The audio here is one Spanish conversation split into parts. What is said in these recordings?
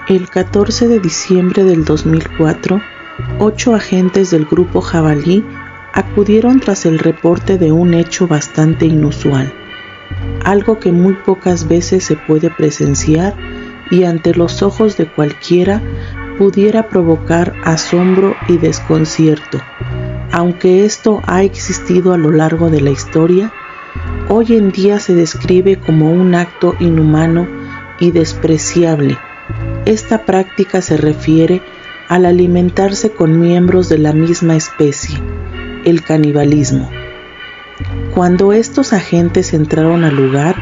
El 14 de diciembre del 2004, 8 agentes del Grupo Jabalí acudieron tras el reporte de un hecho bastante inusual, algo que muy pocas veces se puede presenciar y ante los ojos de cualquiera pudiera provocar asombro y desconcierto. Aunque esto ha existido a lo largo de la historia, hoy en día se describe como un acto inhumano y despreciable. Esta práctica se refiere al alimentarse con miembros de la misma especie, el canibalismo. Cuando estos agentes entraron al lugar,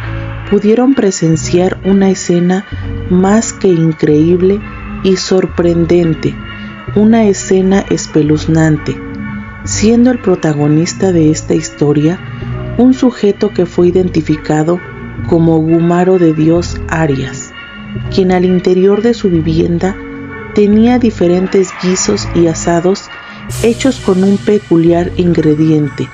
pudieron presenciar una escena más que increíble y sorprendente, una escena espeluznante, siendo el protagonista de esta historia un sujeto que fue identificado como Gumaro de Dios Arias, quien al interior de su vivienda tenía diferentes guisos y asados hechos con un peculiar ingrediente,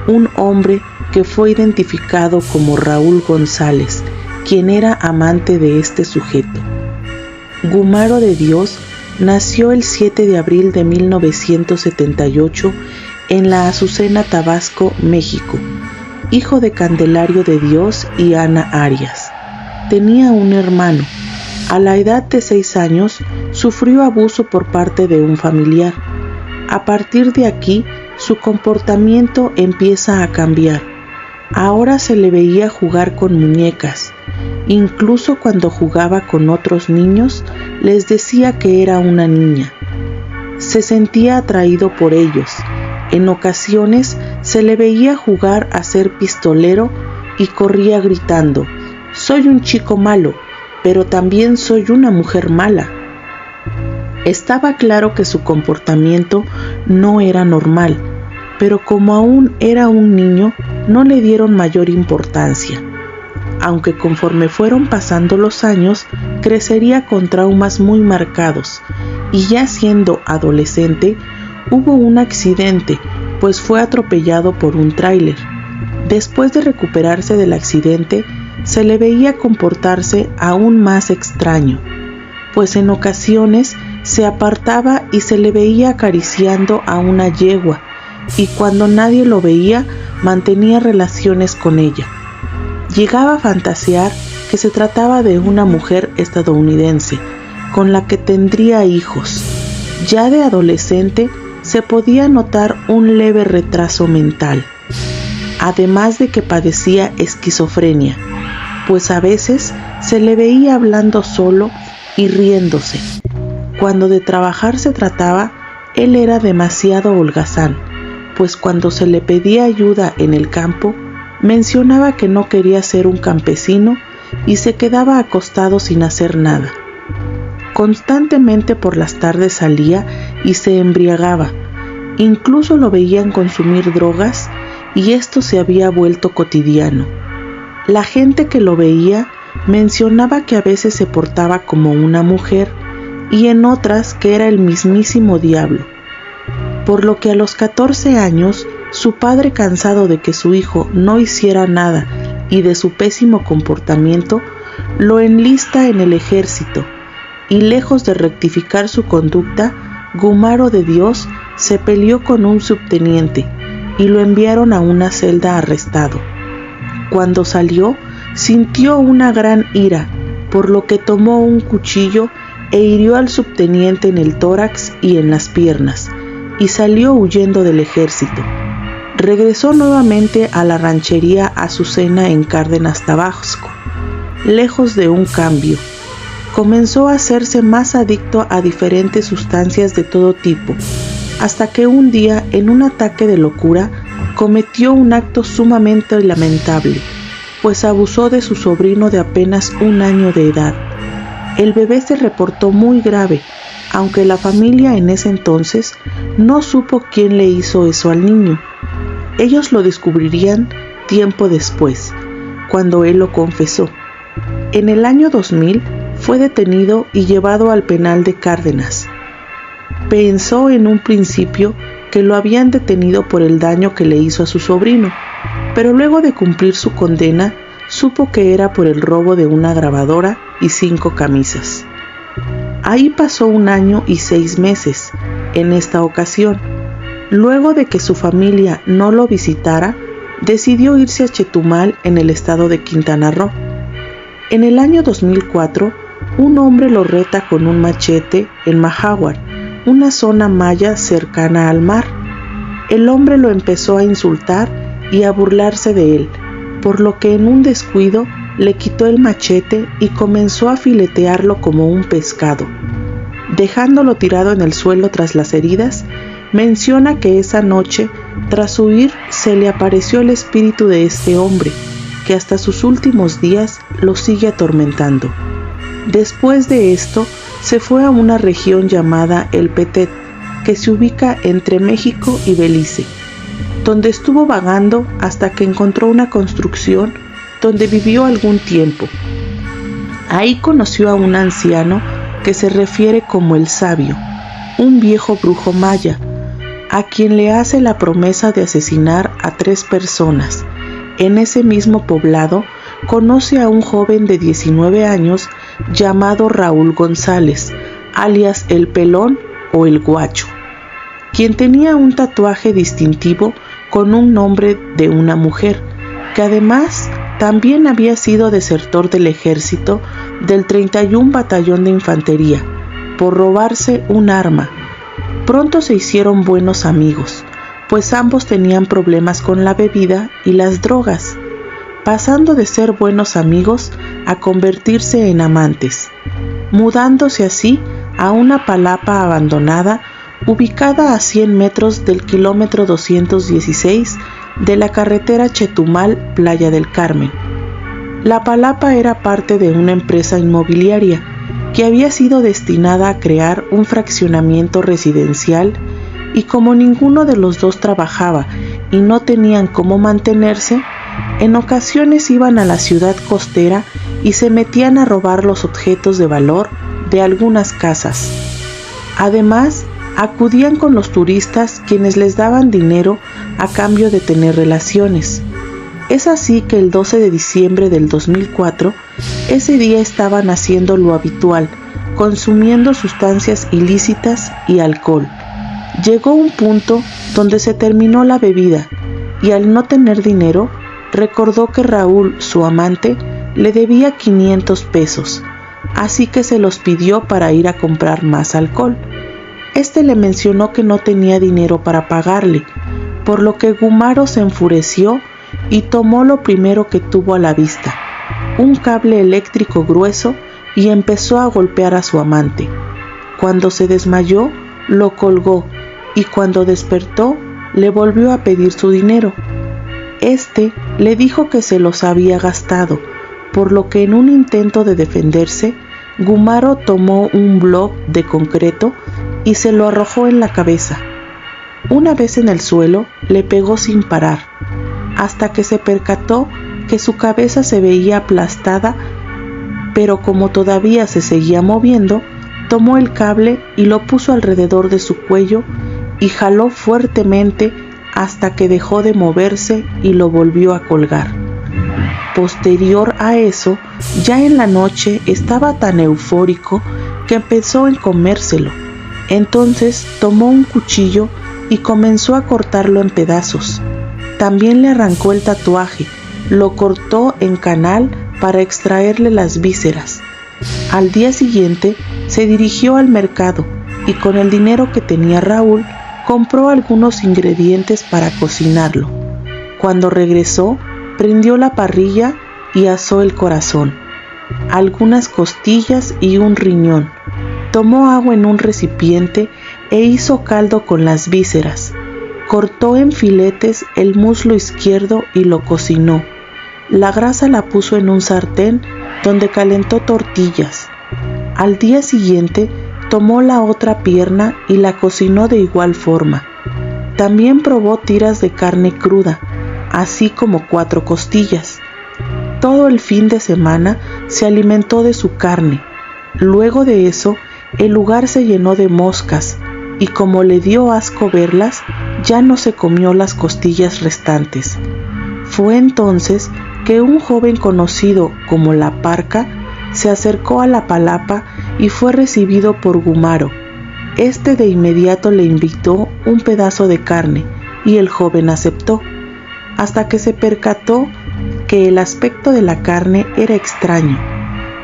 un hombre que fue identificado como Raúl González, quien era amante de este sujeto. Gumaro de Dios nació el 7 de abril de 1978 en la Azucena, Tabasco, México, hijo de Candelario de Dios y Ana Arias. Tenía un hermano. A la edad de 6 años sufrió abuso por parte de un familiar. A partir de aquí, su comportamiento empieza a cambiar. Ahora se le veía jugar con muñecas. Incluso cuando jugaba con otros niños, les decía que era una niña. Se sentía atraído por ellos. En ocasiones se le veía jugar a ser pistolero y corría gritando: «Soy un chico malo, pero también soy una mujer mala». Estaba claro que su comportamiento no era normal, pero como aún era un niño, no le dieron mayor importancia. Aunque conforme fueron pasando los años, crecería con traumas muy marcados, y ya siendo adolescente, hubo un accidente, pues fue atropellado por un tráiler. Después de recuperarse del accidente, se le veía comportarse aún más extraño, pues en ocasiones se apartaba y se le veía acariciando a una yegua, y cuando nadie lo veía, mantenía relaciones con ella. Llegaba a fantasear que se trataba de una mujer estadounidense, con la que tendría hijos. Ya de adolescente se podía notar un leve retraso mental, además de que padecía esquizofrenia, pues a veces se le veía hablando solo y riéndose. Cuando de trabajar se trataba, él era demasiado holgazán, pues cuando se le pedía ayuda en el campo, mencionaba que no quería ser un campesino y se quedaba acostado sin hacer nada. Constantemente por las tardes salía y se embriagaba. Incluso lo veían consumir drogas y esto se había vuelto cotidiano. La gente que lo veía mencionaba que a veces se portaba como una mujer y en otras que era el mismísimo diablo. Por lo que a los 14 años, su padre, cansado de que su hijo no hiciera nada y de su pésimo comportamiento, lo enlista en el ejército, y lejos de rectificar su conducta, Gumaro de Dios se peleó con un subteniente y lo enviaron a una celda arrestado. Cuando salió, sintió una gran ira, por lo que tomó un cuchillo e hirió al subteniente en el tórax y en las piernas, y salió huyendo del ejército. Regresó nuevamente a la ranchería Azucena en Cárdenas, Tabasco. Lejos de un cambio, comenzó a hacerse más adicto a diferentes sustancias de todo tipo, hasta que un día, en un ataque de locura, cometió un acto sumamente lamentable, pues abusó de su sobrino de apenas 1 año de edad. El bebé se reportó muy grave, aunque la familia en ese entonces no supo quién le hizo eso al niño. Ellos lo descubrirían tiempo después, cuando él lo confesó. En el año 2000 fue detenido y llevado al penal de Cárdenas. Pensó en un principio que lo habían detenido por el daño que le hizo a su sobrino, pero luego de cumplir su condena, supo que era por el robo de una grabadora y 5 camisas. Ahí pasó 1 año y 6 meses. En esta ocasión, luego de que su familia no lo visitara, decidió irse a Chetumal, en el estado de Quintana Roo. En el año 2004, un hombre lo reta con un machete en Mahahual, una zona maya cercana al mar. El hombre lo empezó a insultar y a burlarse de él, por lo que en un descuido le quitó el machete y comenzó a filetearlo como un pescado. Dejándolo tirado en el suelo tras las heridas, menciona que esa noche, tras huir, se le apareció el espíritu de este hombre, que hasta sus últimos días lo sigue atormentando. Después de esto, se fue a una región llamada El Petén, que se ubica entre México y Belice, donde estuvo vagando hasta que encontró una construcción donde vivió algún tiempo. Ahí conoció a un anciano que se refiere como el Sabio, un viejo brujo maya, a quien le hace la promesa de asesinar a 3 personas. En ese mismo poblado conoce a un joven de 19 años llamado Raúl González, alias El Pelón o El Guacho, quien tenía un tatuaje distintivo con un nombre de una mujer, que además también había sido desertor del ejército del 31 Batallón de Infantería por robarse un arma. Pronto se hicieron buenos amigos, pues ambos tenían problemas con la bebida y las drogas, pasando de ser buenos amigos a convertirse en amantes, mudándose así a una palapa abandonada ubicada a 100 metros del kilómetro 216 de la carretera Chetumal-Playa del Carmen. La palapa era parte de una empresa inmobiliaria que había sido destinada a crear un fraccionamiento residencial, y como ninguno de los dos trabajaba y no tenían cómo mantenerse, en ocasiones iban a la ciudad costera y se metían a robar los objetos de valor de algunas casas. Además, acudían con los turistas, quienes les daban dinero a cambio de tener relaciones. Es así que el 12 de diciembre del 2004, ese día estaban haciendo lo habitual, consumiendo sustancias ilícitas y alcohol. Llegó un punto donde se terminó la bebida y, al no tener dinero, recordó que Raúl, su amante, le debía 500 pesos, así que se los pidió para ir a comprar más alcohol. Este le mencionó que no tenía dinero para pagarle, por lo que Gumaro se enfureció y tomó lo primero que tuvo a la vista, un cable eléctrico grueso, y empezó a golpear a su amante. Cuando se desmayó, lo colgó, y cuando despertó, le volvió a pedir su dinero. Este le dijo que se los había gastado, por lo que en un intento de defenderse, Gumaro tomó un bloque de concreto y se lo arrojó en la cabeza. Una vez en el suelo, le pegó sin parar, hasta que se percató que su cabeza se veía aplastada, pero como todavía se seguía moviendo, tomó el cable y lo puso alrededor de su cuello y jaló fuertemente hasta que dejó de moverse y lo volvió a colgar. Posterior a eso, ya en la noche estaba tan eufórico que empezó a comérselo. Entonces tomó un cuchillo y comenzó a cortarlo en pedazos. También le arrancó el tatuaje, lo cortó en canal para extraerle las vísceras. Al día siguiente se dirigió al mercado y con el dinero que tenía Raúl compró algunos ingredientes para cocinarlo. Cuando regresó, prendió la parrilla y asó el corazón, algunas costillas y un riñón. Tomó agua en un recipiente e hizo caldo con las vísceras. Cortó en filetes el muslo izquierdo y lo cocinó. La grasa la puso en un sartén donde calentó tortillas. Al día siguiente tomó la otra pierna y la cocinó de igual forma. También probó tiras de carne cruda, así como 4 costillas. Todo el fin de semana se alimentó de su carne. Luego de eso, el lugar se llenó de moscas y como le dio asco verlas, ya no se comió las costillas restantes. Fue entonces que un joven conocido como La Parca se acercó a la palapa y fue recibido por Gumaro. Este de inmediato le invitó un pedazo de carne y el joven aceptó, hasta que se percató que el aspecto de la carne era extraño.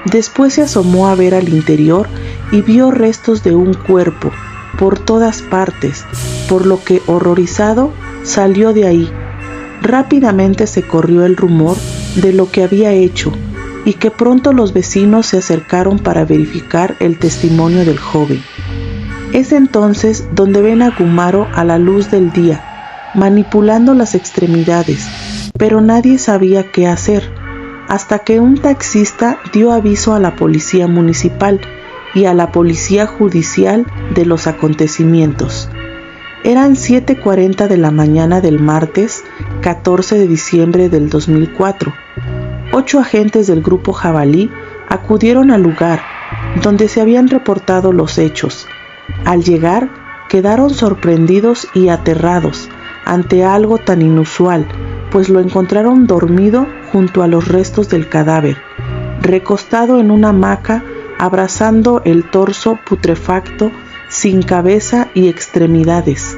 Después se asomó a ver al interior y vio restos de un cuerpo por todas partes, por lo que, horrorizado, salió de ahí. Rápidamente se corrió el rumor de lo que había hecho y que pronto los vecinos se acercaron para verificar el testimonio del joven. Es entonces donde ven a Gumaro a la luz del día, manipulando las extremidades, pero nadie sabía qué hacer, hasta que un taxista dio aviso a la policía municipal y a la policía judicial de los acontecimientos. Eran 7:40 de la mañana del martes 14 de diciembre del 2004. 8 agentes del grupo Jabalí acudieron al lugar donde se habían reportado los hechos. Al llegar, quedaron sorprendidos y aterrados ante algo tan inusual, pues lo encontraron dormido junto a los restos del cadáver, recostado en una hamaca, abrazando el torso putrefacto, sin cabeza y extremidades.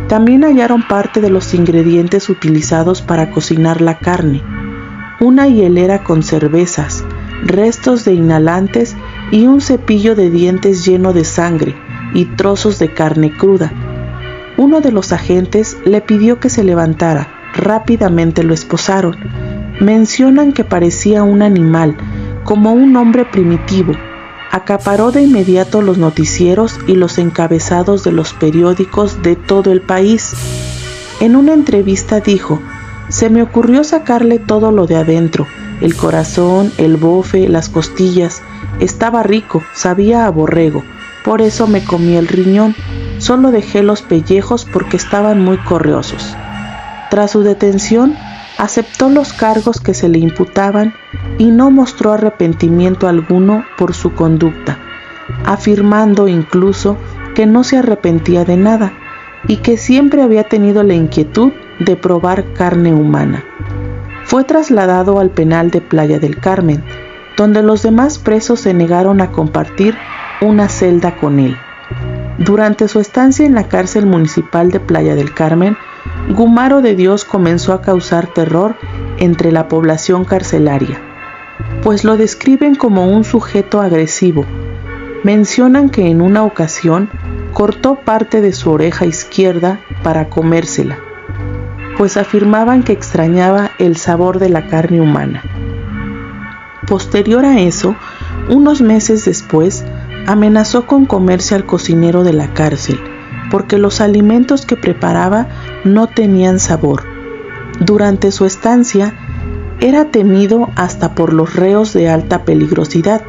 También hallaron parte de los ingredientes utilizados para cocinar la carne, una hielera con cervezas, restos de inhalantes y un cepillo de dientes lleno de sangre y trozos de carne cruda. Uno de los agentes le pidió que se levantara. Rápidamente lo esposaron. Mencionan que parecía un animal, como un hombre primitivo. Acaparó de inmediato los noticieros y los encabezados de los periódicos de todo el país. En una entrevista dijo: "Se me ocurrió sacarle todo lo de adentro, el corazón, el bofe, las costillas. Estaba rico, sabía a borrego, por eso me comí el riñón. Solo dejé los pellejos porque estaban muy correosos". Tras su detención, aceptó los cargos que se le imputaban y no mostró arrepentimiento alguno por su conducta, afirmando incluso que no se arrepentía de nada y que siempre había tenido la inquietud de probar carne humana. Fue trasladado al penal de Playa del Carmen, donde los demás presos se negaron a compartir una celda con él. Durante su estancia en la cárcel municipal de Playa del Carmen, Gumaro de Dios comenzó a causar terror entre la población carcelaria, pues lo describen como un sujeto agresivo. Mencionan que en una ocasión cortó parte de su oreja izquierda para comérsela, pues afirmaban que extrañaba el sabor de la carne humana. Posterior a eso, unos meses después, amenazó con comerse al cocinero de la cárcel, porque los alimentos que preparaba no tenían sabor. Durante su estancia, era temido hasta por los reos de alta peligrosidad,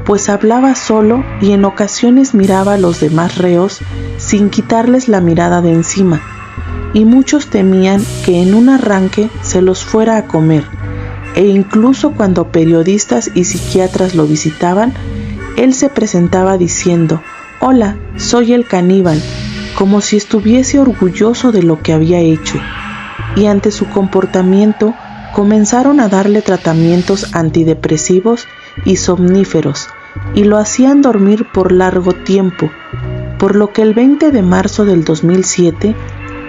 pues hablaba solo y en ocasiones miraba a los demás reos sin quitarles la mirada de encima, y muchos temían que en un arranque se los fuera a comer, e incluso cuando periodistas y psiquiatras lo visitaban, él se presentaba diciendo: "Hola, soy el caníbal", como si estuviese orgulloso de lo que había hecho, y ante su comportamiento comenzaron a darle tratamientos antidepresivos y somníferos, y lo hacían dormir por largo tiempo, por lo que el 20 de marzo del 2007,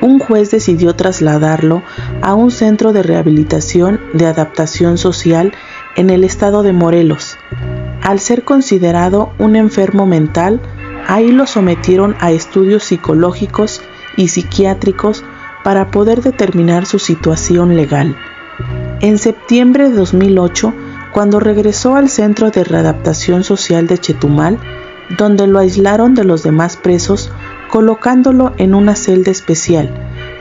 un juez decidió trasladarlo a un centro de rehabilitación de adaptación social en el estado de Morelos. Al ser considerado un enfermo mental, ahí lo sometieron a estudios psicológicos y psiquiátricos para poder determinar su situación legal. En septiembre de 2008, cuando regresó al Centro de Readaptación Social de Chetumal, donde lo aislaron de los demás presos, colocándolo en una celda especial,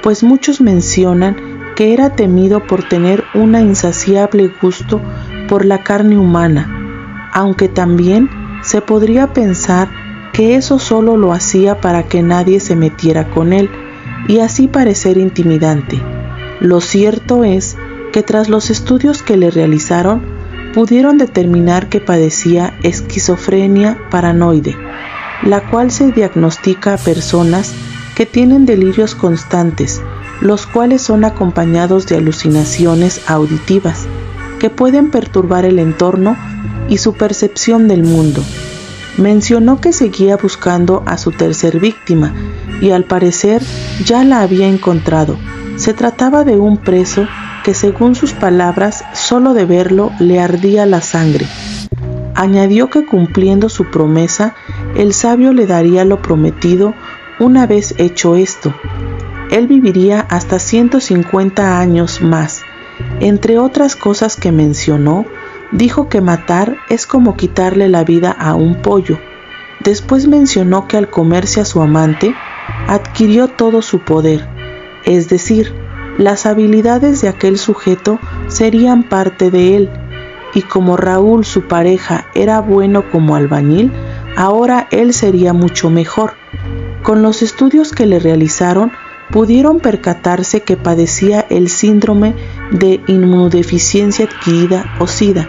pues muchos mencionan que era temido por tener un insaciable gusto por la carne humana, aunque también se podría pensar que eso solo lo hacía para que nadie se metiera con él y así parecer intimidante. Lo cierto es que tras los estudios que le realizaron, pudieron determinar que padecía esquizofrenia paranoide, la cual se diagnostica a personas que tienen delirios constantes, los cuales son acompañados de alucinaciones auditivas, que pueden perturbar el entorno y su percepción del mundo. Mencionó que seguía buscando a su tercer víctima y al parecer ya la había encontrado. Se trataba de un preso que, según sus palabras, solo de verlo le ardía la sangre. Añadió que cumpliendo su promesa, el sabio le daría lo prometido una vez hecho esto. Él viviría hasta 150 años más. Entre otras cosas que mencionó, dijo que matar es como quitarle la vida a un pollo. Después mencionó que al comerse a su amante, adquirió todo su poder, es decir, las habilidades de aquel sujeto serían parte de él, y como Raúl, su pareja, era bueno como albañil, ahora él sería mucho mejor. Con los estudios que le realizaron, pudieron percatarse que padecía el síndrome de inmunodeficiencia adquirida o SIDA,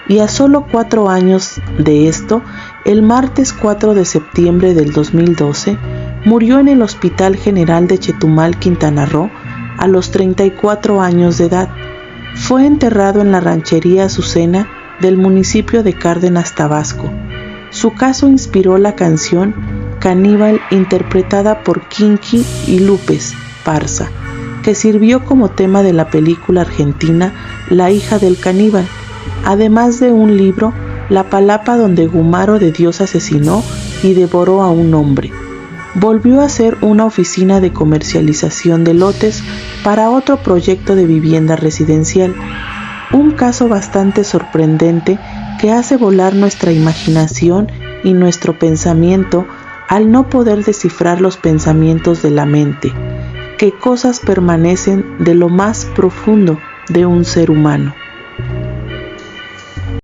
y a solo 4 años de esto, el martes 4 de septiembre del 2012, murió en el Hospital General de Chetumal, Quintana Roo, a los 34 años de edad. Fue enterrado en la ranchería Azucena del municipio de Cárdenas, Tabasco. Su caso inspiró la canción Caníbal, interpretada por Kinky y Lupes Parza, que sirvió como tema de la película argentina La hija del caníbal, además de un libro, La palapa, donde Gumaro de Dios asesinó y devoró a un hombre. Volvió a ser una oficina de comercialización de lotes para otro proyecto de vivienda residencial. Un caso bastante sorprendente que hace volar nuestra imaginación y nuestro pensamiento al no poder descifrar los pensamientos de la mente, qué cosas permanecen de lo más profundo de un ser humano.